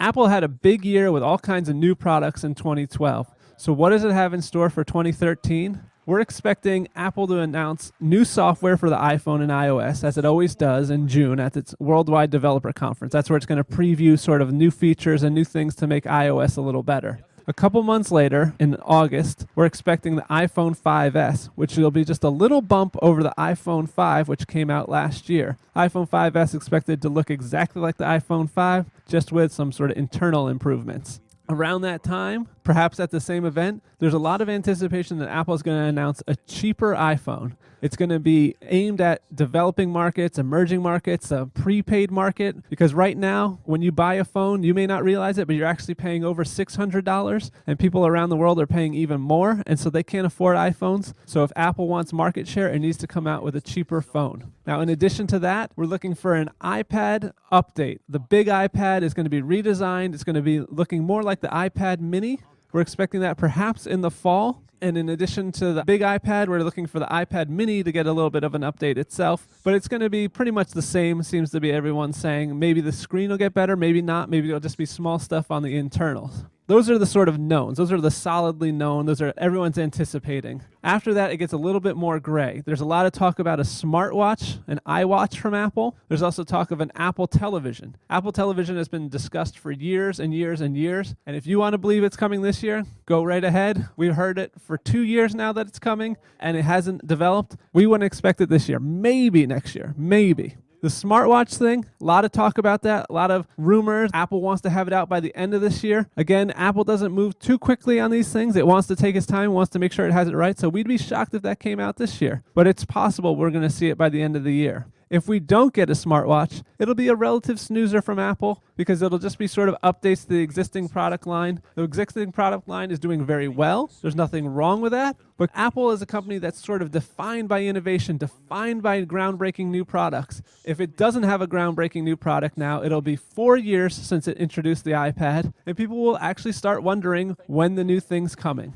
Apple had a big year with all kinds of new products in 2012. So what does it have in store for 2013? We're expecting Apple to announce new software for the iPhone and iOS, as it always does in June at its Worldwide Developer Conference. That's where it's going to preview sort of new features and new things to make iOS a little better. A couple months later, in August, we're expecting the iPhone 5S, which will be just a little bump over the iPhone 5, which came out last year. iPhone 5S expected to look exactly like the iPhone 5, just with some sort of internal improvements. Around that time, perhaps at the same event, there's a lot of anticipation that Apple is going to announce a cheaper iPhone. It's going to be aimed at developing markets, emerging markets, a prepaid market, because right now, when you buy a phone, you may not realize it, but you're actually paying over $600, and people around the world are paying even more, and so they can't afford iPhones. So if Apple wants market share, it needs to come out with a cheaper phone. Now, in addition to that, we're looking for an iPad update. The big iPad is going to be redesigned. It's going to be looking more like the iPad mini. We're expecting that perhaps in the fall. And in addition to the big iPad, we're looking for the iPad mini to get a little bit of an update itself. But it's going to be pretty much the same, seems to be everyone saying. Maybe the screen will get better, maybe not. Maybe it'll just be small stuff on the internals. Those are the sort of knowns. Those are the solidly known. Those are everyone's anticipating. After that, it gets a little bit more gray. There's a lot of talk about a smartwatch, an iWatch from Apple. There's also talk of an Apple Television. Apple Television has been discussed for years and years and years. And if you want to believe it's coming this year, go right ahead. We've heard it for 2 years now that it's coming, and it hasn't developed. We wouldn't expect it this year. Maybe next year. Maybe. The smartwatch thing, a lot of talk about that, a lot of rumors. Apple wants to have it out by the end of this year. Again, Apple doesn't move too quickly on these things. It wants to take its time, wants to make sure it has it right. So we'd be shocked if that came out this year. But it's possible we're going to see it by the end of the year. If we don't get a smartwatch, it'll be a relative snoozer from Apple because it'll just be sort of updates to the existing product line. The existing product line is doing very well. There's nothing wrong with that. But Apple is a company that's sort of defined by innovation, defined by groundbreaking new products. If it doesn't have a groundbreaking new product now, it'll be 4 years since it introduced the iPad, and people will actually start wondering when the new thing's coming.